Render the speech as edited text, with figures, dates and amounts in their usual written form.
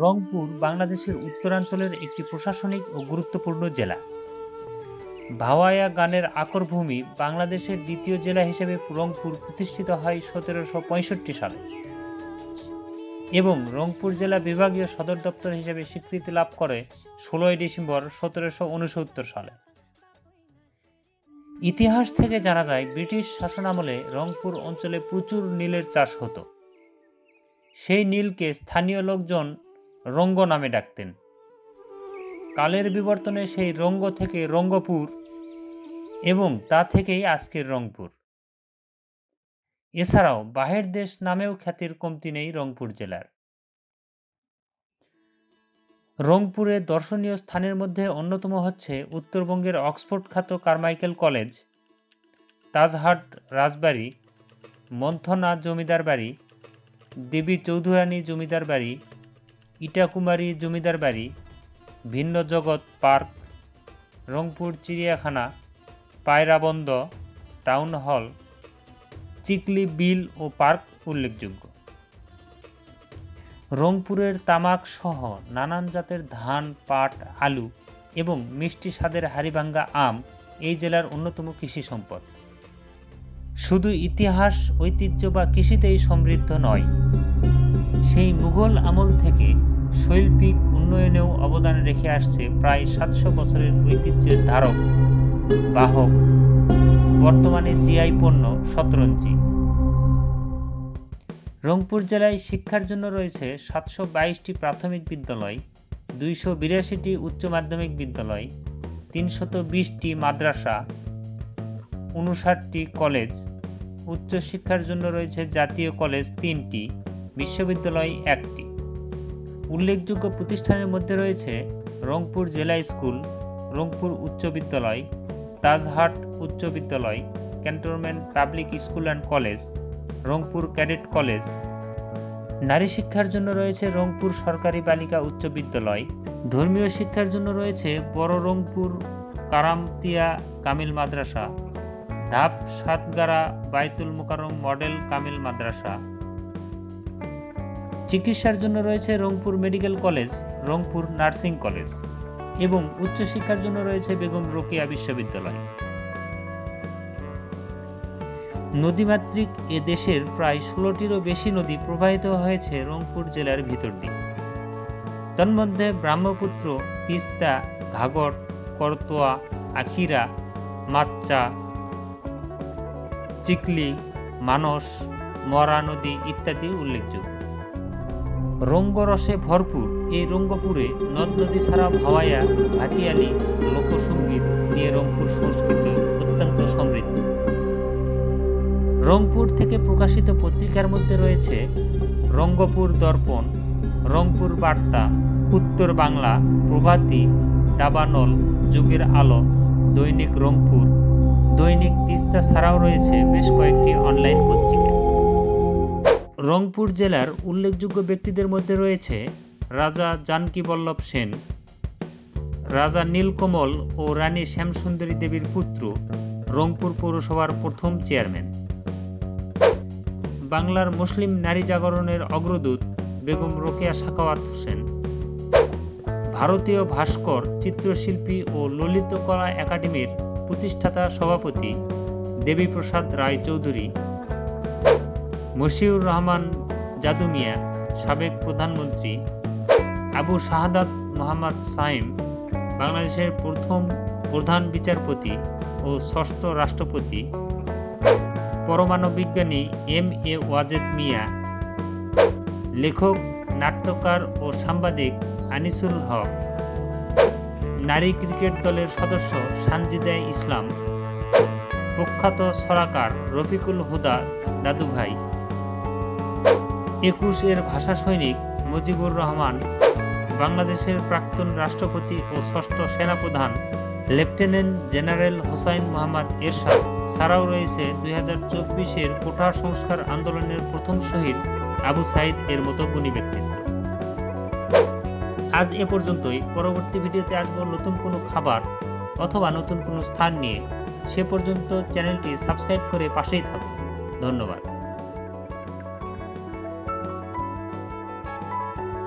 রংপুর বাংলাদেশের উত্তরাঞ্চলের একটি প্রশাসনিক ও গুরুত্বপূর্ণ জেলা। ভাওয়াইয়া গানের আকরভূমি বাংলাদেশের দ্বিতীয় জেলা হিসেবে রংপুর প্রতিষ্ঠিত হয় 1765 সালে এবং রংপুর জেলা বিভাগীয় সদর দপ্তর হিসেবে স্বীকৃতি লাভ করে 16 ডিসেম্বর 1769 সালে। ইতিহাস থেকে জানা যায় ব্রিটিশ শাসনামলে রংপুর অঞ্চলে প্রচুর নীলের চাষ হতো। সেই নীলকে স্থানীয় লোকজন রঙ্গ নামে ডাকতেন। কালের বিবর্তনে সেই রঙ্গ থেকে রঙ্গপুর এবং তা থেকেই আজকের রংপুর। এছাড়াও বাহের দেশ নামেও খ্যাতির কমতি নেই রংপুর জেলার। রংপুরে দর্শনীয় স্থানের মধ্যে অন্যতম হচ্ছে উত্তরবঙ্গের অক্সফোর্ড খ্যাত কারমাইকেল কলেজ, তাজহাট রাজবাড়ি, মন্থনা জমিদার বাড়ি, দেবী চৌধুরানী জমিদার বাড়ি, ইটাকুমারী জমিদার বাড়ি, ভিন্ন জগৎ পার্ক, রংপুর চিড়িয়াখানা, পায়রাবন্দ টাউন হল, চিকলি বিল ও পার্ক উল্লেখযোগ্য। রংপুরের তামাক সহ নানান জাতের ধান, পাট, আলু এবং মিষ্টি স্বাদের হাড়িভাঙ্গা আম এই জেলার অন্যতম কৃষি সম্পদ। শুধু ইতিহাস, ঐতিহ্য বা কৃষিতেই সমৃদ্ধ নয়, সেই মুঘল আমল থেকে শৈল্পিক উন্নয়নেও অবদান রেখে আসছে প্রায় 700 বছরের ঐতিহ্যের ধারক বাহক বর্তমানে জিআই পণ্য শতরঞ্জি। রংপুর জেলায় শিক্ষার জন্য রয়েছে 722টি প্রাথমিক বিদ্যালয়, 282টি উচ্চ মাধ্যমিক বিদ্যালয়, 320টি মাদ্রাসা, 59টি কলেজ। উচ্চশিক্ষার জন্য রয়েছে জাতীয় কলেজ 3টি, বিশ্ববিদ্যালয় 1টি। উল্লেখযোগ্য প্রতিষ্ঠানের মধ্যে রয়েছে রংপুর জেলা স্কুল, রংপুর উচ্চ বিদ্যালয়, তাজহাট উচ্চ বিদ্যালয়, cantonment public school and college, Rangpur cadet college. নারী শিক্ষার জন্য রয়েছে রংপুর সরকারি বালিকা উচ্চ বিদ্যালয়। ধর্মীয় শিক্ষার জন্য রয়েছে বড় রংপুর কারামতিয়া কামিল মাদ্রাসা, ধাপ সাতগারা বাইতুল মোকাররম মডেল কামিল মাদ্রাসা। চিকিৎসার জন্য রয়েছে Rangpur medical college, Rangpur nursing college এবং উচ্চশিক্ষার জন্য রয়েছে বেগম রোকেয়া বিশ্ববিদ্যালয়। নদীমাতৃক এ দেশের প্রায় 16টিরও বেশি নদী প্রবাহিত হয়েছে রংপুর জেলার ভিতর দিয়ে। তন্মধ্যে ব্রহ্মপুত্র, তিস্তা, ঘাঘর, করতোয়া, আখিরা, মাচ্চা, চিকলি, মানস, মরা নদী ইত্যাদি উল্লেখযোগ্য। রঙ্গরসে ভরপুর এই রঙ্গপুরে নদ নদী ছাড়া ভাওয়াইয়া, ভাটিয়ালি, লোকসঙ্গীত নিয়ে রংপুর সংস্কৃতি অত্যন্ত সমৃদ্ধ। রংপুর থেকে প্রকাশিত পত্রিকার মধ্যে রয়েছে রঙ্গপুর দর্পণ, রংপুর বার্তা, উত্তর বাংলা, প্রভাতী, দাবানল, যুগের আলো, দৈনিক রংপুর, দৈনিক তিস্তা ছাড়াও রয়েছে বেশ কয়েকটি অনলাইন পত্রিকা। রংপুর জেলার উল্লেখযোগ্য ব্যক্তিদের মধ্যে রয়েছে রাজা জানকীবল্লভ সেন, রাজা নীলকমল ও রানী শ্যামসুন্দরী দেবীর পুত্র, রংপুর পৌরসভার প্রথম চেয়ারম্যান। বাংলার মুসলিম নারী জাগরণের অগ্রদূত বেগম রোকেয়া সাখাওয়াত হোসেন, ভারতীয় ভাস্কর চিত্রশিল্পী ও ললিতকলা একাডেমির প্রতিষ্ঠাতা সভাপতি দেবীপ্রসাদ রায় চৌধুরী, মশিউর রহমান জাদু মিয়া, সাবেক প্রধানমন্ত্রী, আবু শাহাদাত মোহাম্মদ সাইম, বাংলাদেশের প্রথম প্রধান বিচারপতি ও ষষ্ঠ রাষ্ট্রপতি, পরমাণু বিজ্ঞানী এম.এ. ওয়াজেদ মিয়া, লেখক, নাট্যকার ও সাংবাদিক আনিসুল হক, নারী ক্রিকেট দলের সদস্য সানজিদা ইসলাম, প্রখ্যাত ছড়াকার রফিকুল হুদা দাদুভাই, 21 ভাষা সৈনিক মুজিবুর রহমান, বাংলাদেশের প্রাক্তন রাষ্ট্রপতি ও ষষ্ঠ সেনাপ্রধান লেফটেন্যান্ট জেনারেল হোসাইন মোহাম্মদ এরশাদ ছাড়াও রয়েছে 2024 কোটা সংস্কার আন্দোলনের প্রথম শহীদ আবু সাইদ এর মতো গুণী ব্যক্তিত্ব। আজ এ পর্যন্তই। পরবর্তী ভিডিওতে আসবো নতুন কোনো খাবার অথবা নতুন কোনো স্থান নিয়ে। সে পর্যন্ত চ্যানেলটি সাবস্ক্রাইব করে পাশেই থাকুন। ধন্যবাদ।